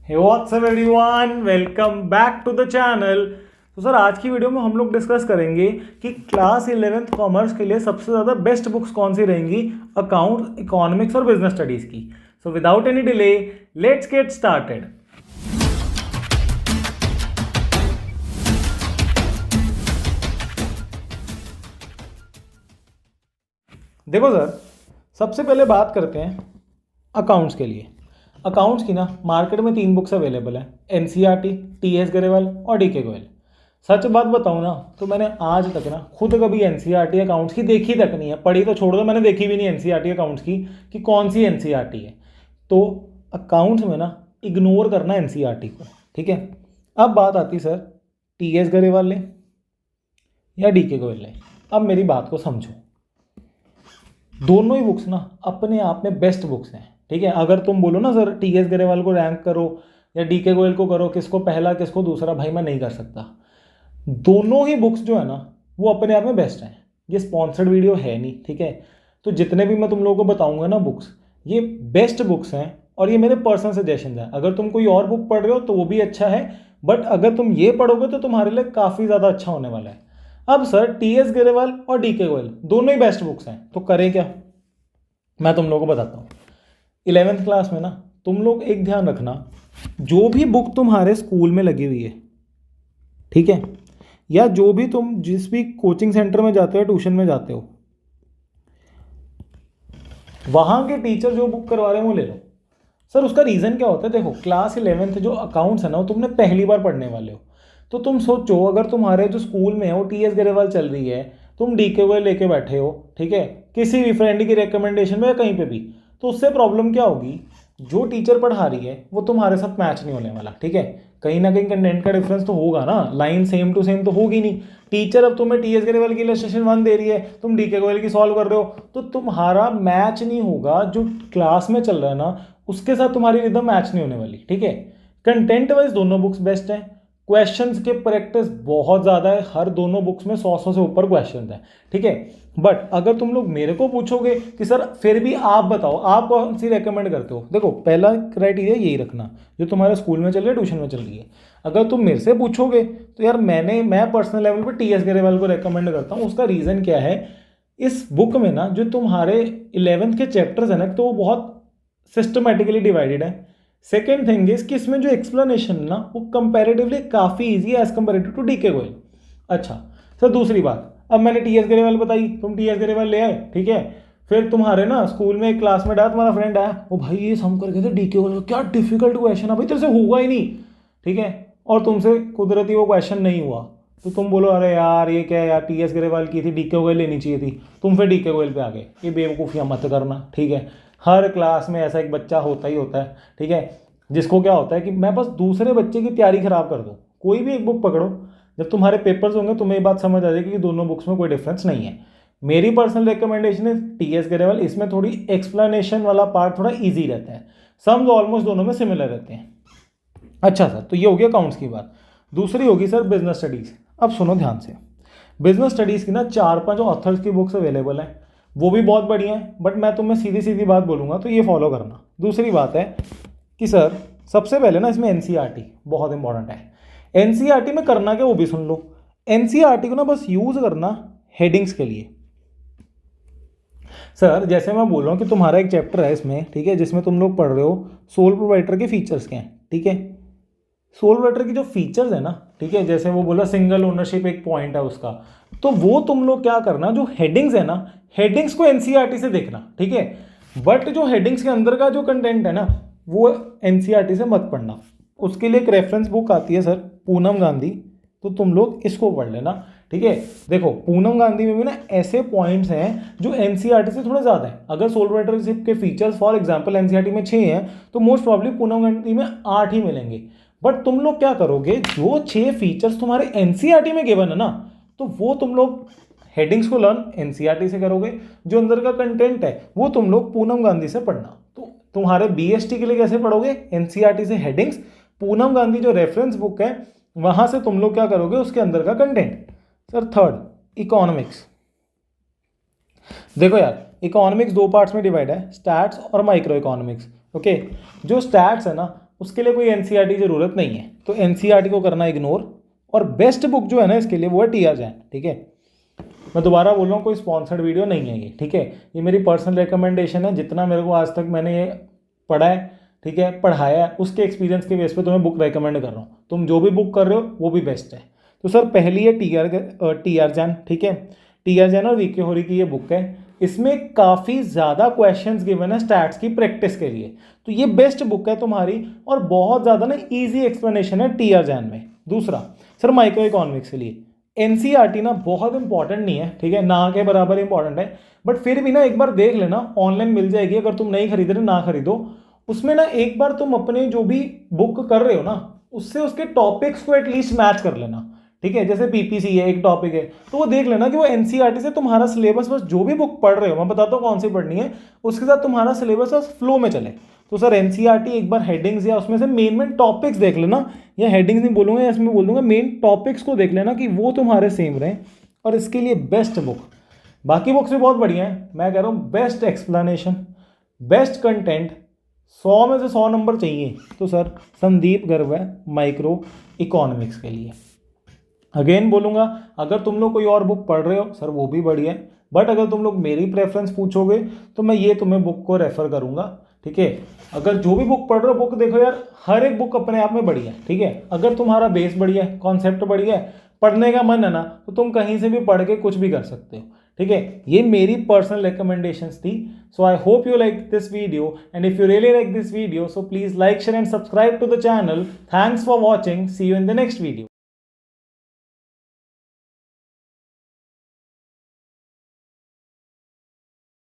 Hey, what's up everyone? Welcome back to the channel. तो sir आज की video में हम लोग डिस्कस करेंगे कि क्लास 11th कॉमर्स के लिए सबसे ज़्यादा बेस्ट बुक्स कौन सी रहेंगी अकाउंट, इकोनॉमिक्स और बिजनेस स्टडीज़ की. So without any delay let's get started. देखो सर, सबसे पहले बात करते हैं अकाउंट्स के लिए. अकाउंट्स की ना मार्केट में 3 बुक्स अवेलेबल हैं, एनसीईआरटी, टीएस गरेवाल और डीके गोयल. सच बात बताऊँ ना तो मैंने आज तक ना खुद कभी एनसीईआरटी अकाउंट्स की देखी तक नहीं है. पढ़ी तो छोड़ दो, मैंने देखी भी नहीं एनसीईआरटी अकाउंट्स की कि कौन सी एनसीईआरटी है. तो अकाउंट्स में ना इग्नोर करना एनसीईआरटी को, ठीक है. अब बात आती सर टीएस गरेवाल लें या डीके गोयल लें. अब मेरी बात को समझो, दोनों ही बुक्स ना अपने आप में बेस्ट बुक्स हैं, ठीक है. अगर तुम बोलो ना सर टीएस गरेवाल को रैंक करो या डीके गोयल को करो, किसको पहला किसको दूसरा, भाई मैं नहीं कर सकता. दोनों ही बुक्स जो है ना वो अपने आप में बेस्ट हैं. ये स्पॉन्सर्ड वीडियो है नहीं, ठीक है. तो जितने भी मैं तुम लोगों को बताऊंगा ना बुक्स, ये बेस्ट बुक्स हैं और ये मेरे पर्सनल सजेशन हैं. अगर तुम कोई और बुक पढ़ रहे हो तो वो भी अच्छा है, बट अगर तुम ये पढ़ोगे तो तुम्हारे लिए काफ़ी ज़्यादा अच्छा होने वाला है. अब सर टीएस गरेवाल और डीके गोयल दोनों ही बेस्ट बुक्स हैं, तो करें क्या, मैं तुम लोगों को बताता हूँ. 11th क्लास में ना तुम लोग एक ध्यान रखना, जो भी बुक तुम्हारे स्कूल में लगी हुई है, ठीक है, या जो भी तुम जिस भी कोचिंग सेंटर में जाते हो, ट्यूशन में जाते हो, वहाँ के टीचर जो बुक करवा रहे हैं वो ले लो. सर उसका रीज़न क्या होता है, देखो क्लास 11th जो अकाउंट्स है ना वो तुमने पहली बार पढ़ने वाले हो. तो तुम सोचो अगर तुम्हारे जो स्कूल में है वो टीएस गरेवाल चल रही है, तुम डीके गोयल लेके बैठे हो, ठीक है, किसी भी फ्रेंड की रिकमेंडेशन में या कहीं पे भी, तो उससे प्रॉब्लम क्या होगी, जो टीचर पढ़ा रही है वो तुम्हारे साथ मैच नहीं होने वाला, ठीक है. कहीं ना कहीं कंटेंट का डिफरेंस तो होगा ना, लाइन सेम टू सेम तो होगी नहीं. टीचर अब तुम्हें टीएस गरेवाल की इलस्ट्रेशन 1 दे रही है, तुम डीके गोयल की सॉल्व कर रहे हो, तो तुम्हारा मैच नहीं होगा. जो क्लास में चल रहा है ना उसके साथ तुम्हारी रिदम मैच नहीं होने वाली, ठीक है. कंटेंट वाइज दोनों बुक्स बेस्ट हैं. क्वेश्चंस के प्रैक्टिस बहुत ज़्यादा है, हर दोनों बुक्स में 100 से ऊपर क्वेश्चंस हैं, ठीक है. बट अगर तुम लोग मेरे को पूछोगे कि सर फिर भी आप बताओ आप कौन सी रेकमेंड करते हो, देखो पहला क्राइटेरिया यही रखना जो तुम्हारे स्कूल में चल रही है, ट्यूशन में चल रही है. अगर तुम मेरे से पूछोगे तो यार मैं पर्सनल लेवल पर टीएस गरेवाल को रेकमेंड करता हूँ. उसका रीज़न क्या है, इस बुक में ना जो तुम्हारे 11th के चैप्टर्स हैं ना तो वो बहुत सिस्टमेटिकली डिवाइडेड है. सेकेंड थिंग इज कि इसमें जो एक्सप्लेनेशन है ना वो कंपैरेटिवली काफ़ी इजी है as comparative to D K Goyal. अच्छा सर दूसरी बात, अब मैंने टीएस गरेवाल बताई, तुम टीएस गरेवाल ले आए, ठीक है. फिर तुम्हारे ना स्कूल में एक क्लासमेट आया, तुम्हारा फ्रेंड आया, वो भाई ये सम करके थे डीके गोयल, क्या डिफिकल्ट क्वेश्चन है भाई, तेरे से होगा ही नहीं, ठीक है. और तुमसे कुदरती वो क्वेश्चन नहीं हुआ, तो तुम बोलो अरे यार ये क्या है यार, टीएस गरेवाल की थी, डीके गोयल लेनी चाहिए थी, तुम फिर डीके गोयल पे आ गए. ये बेवकूफ़ियाँ मत करना, ठीक है. हर क्लास में ऐसा एक बच्चा होता ही होता है, ठीक है, जिसको क्या होता है कि मैं बस दूसरे बच्चे की तैयारी खराब कर दूँ. कोई भी एक बुक पकड़ो, जब तुम्हारे पेपर्स होंगे तुम्हें ये बात समझ आ जाएगी कि दोनों बुक्स में कोई डिफरेंस नहीं है. मेरी पर्सनल रिकमेंडेशन है टीएस गरेवाल. इसमें थोड़ी एक्सप्लेनेशन वाला पार्ट थोड़ा ईजी रहता है, सम्स ऑलमोस्ट दोनों में सिमिलर रहते हैं. अच्छा सर, तो ये हो गया अकाउंट्स की बात. दूसरी होगी सर बिजनेस स्टडीज़. अब सुनो ध्यान से, बिजनेस स्टडीज़ की ना 4-5 ऑथर्स की बुक्स अवेलेबल हैं, वो भी बहुत बढ़िया है. बट मैं तुम्हें सीधी सीधी बात बोलूँगा तो ये फॉलो करना. दूसरी बात है कि सर सबसे पहले ना इसमें एनसीईआरटी बहुत इंपॉर्टेंट है. एनसीईआरटी में करना क्या वो भी सुन लो. एनसीईआरटी को ना बस यूज़ करना हेडिंग्स के लिए. सर जैसे मैं बोल रहा हूँ कि तुम्हारा एक चैप्टर है इसमें, ठीक है, जिसमें तुम लोग पढ़ रहे हो सोल प्रोप्राइटर के फीचर्स क्या हैं, ठीक है. सोल प्रोप्राइटर की जो फीचर्स है ना, ठीक है, जैसे वो बोला सिंगल ओनरशिप एक पॉइंट है उसका, तो वो तुम लोग क्या करना, जो हेडिंग्स है ना हेडिंग्स को एनसीईआरटी से देखना, ठीक है. बट जो हेडिंग्स के अंदर का जो कंटेंट है ना वो एनसीईआरटी से मत पढ़ना. उसके लिए एक रेफरेंस बुक आती है सर पूनम गांधी, तो तुम लोग इसको पढ़ लेना, ठीक है. देखो पूनम गांधी में भी ना ऐसे पॉइंट्स हैं जो एनसीईआरटी से थोड़े ज़्यादा हैं. अगर सोल प्रोप्राइटरशिप के फीचर्स फॉर एग्जांपल एनसीईआरटी में 6 हैं तो मोस्ट प्रॉब्ली पूनम गांधी में 8 ही मिलेंगे. बट तुम लोग क्या करोगे, जो 6 फीचर्स तुम्हारे एनसीईआरटी में गिवन है ना तो वो तुम लोग हेडिंग्स को लर्न एनसीईआरटी से करोगे, जो अंदर का कंटेंट है वो तुम लोग पूनम गांधी से पढ़ना. तो तुम्हारे बीएसटी के लिए कैसे पढ़ोगे, एनसीईआरटी से हेडिंग्स, पूनम गांधी जो रेफरेंस बुक है वहां से तुम लोग क्या करोगे उसके अंदर का कंटेंट. Sir third economics. देखो यार इकोनॉमिक्स 2 पार्ट्स में डिवाइड है, स्टैट्स और माइक्रो इकोनॉमिक्स, ओके. जो स्टैट्स है ना उसके लिए कोई एनसीईआरटी ज़रूरत नहीं है, तो एनसीईआरटी को करना इग्नोर। और बेस्ट बुक जो है ना इसके लिए वो है टी.आर. जैन, ठीक है। मैं दोबारा बोल रहा हूँ, कोई स्पॉन्सर्ड वीडियो नहीं है ये, ठीक है। ये मेरी पर्सनल रिकमेंडेशन है, जितना मेरे को आज तक मैंने ये पढ़ा है, ठीक है, पढ़ाया है, उसके एक्सपीरियंस के बेस पे तुम्हें बुक रेकमेंड कर रहा हूँ। तुम जो भी बुक कर रहे हो वो भी बेस्ट है। तो सर पहली है टी.आर. जैन, ठीक है। टी.आर. जैन और वी.के. होरी की ये बुक है। इसमें काफ़ी ज़्यादा क्वेश्चंस गिवन है स्टैट्स की प्रैक्टिस के लिए, तो ये बेस्ट बुक है तुम्हारी। और बहुत ज़्यादा ना ईजी एक्सप्लेनेशन है टी.आर. जैन में। दूसरा सर माइक्रो इकोनॉमिक्स के लिए एनसीईआरटी ना बहुत इंपॉर्टेंट नहीं है, ठीक है, ना के बराबर इंपॉर्टेंट है, बट फिर भी ना एक बार देख लेना, ऑनलाइन मिल जाएगी, अगर तुम नहीं खरीद रहे ना खरीदो। उसमें ना एक बार तुम अपने जो भी बुक कर रहे हो ना उससे उसके टॉपिक्स को एटलीस्ट मैच कर लेना, ठीक है। जैसे पीपीसी है, एक टॉपिक है, तो वो देख लेना कि वो एनसीईआरटी से तुम्हारा सिलेबस बस जो भी बुक पढ़ रहे हो, मैं बताता हूँ कौन सी पढ़नी है, उसके साथ तुम्हारा सिलेबस बस फ्लो में चले। तो सर एनसीईआरटी एक बार हेडिंग्स या उसमें से मेन टॉपिक्स देख लेना, या हेडिंग्स नहीं बोलूँगा, इसमें बोल दूंगा मेन टॉपिक्स को देख लेना कि वो तुम्हारे सेम रहें, और इसके लिए बेस्ट बुक। बाकी बुक्स भी बहुत बढ़िया हैं, मैं कह रहा हूँ बेस्ट एक्सप्लेनेशन, बेस्ट कंटेंट, 100 में से 100 नंबर चाहिए तो सर संदीप गर्ग है माइक्रो इकोनॉमिक्स के लिए। अगेन बोलूँगा, अगर तुम लोग कोई और बुक पढ़ रहे हो सर वो भी बढ़िया है, बट अगर तुम लोग मेरी प्रेफरेंस पूछोगे तो मैं ये तुम्हें बुक को रेफर करूँगा, ठीक है। अगर जो भी बुक पढ़ रहे हो, बुक देखो यार, हर एक बुक अपने आप में बढ़िया है, ठीक है। अगर तुम्हारा बेस बढ़िया है, कॉन्सेप्ट बढ़िया है, पढ़ने का मन है ना, तो तुम कहीं से भी पढ़ के कुछ भी कर सकते हो, ठीक है। ये मेरी पर्सनल रिकमेंडेशंस थी। So I hope you like this video, and if you really like this video so please like, share and subscribe to the channel. Thanks for watching, see you in the next video.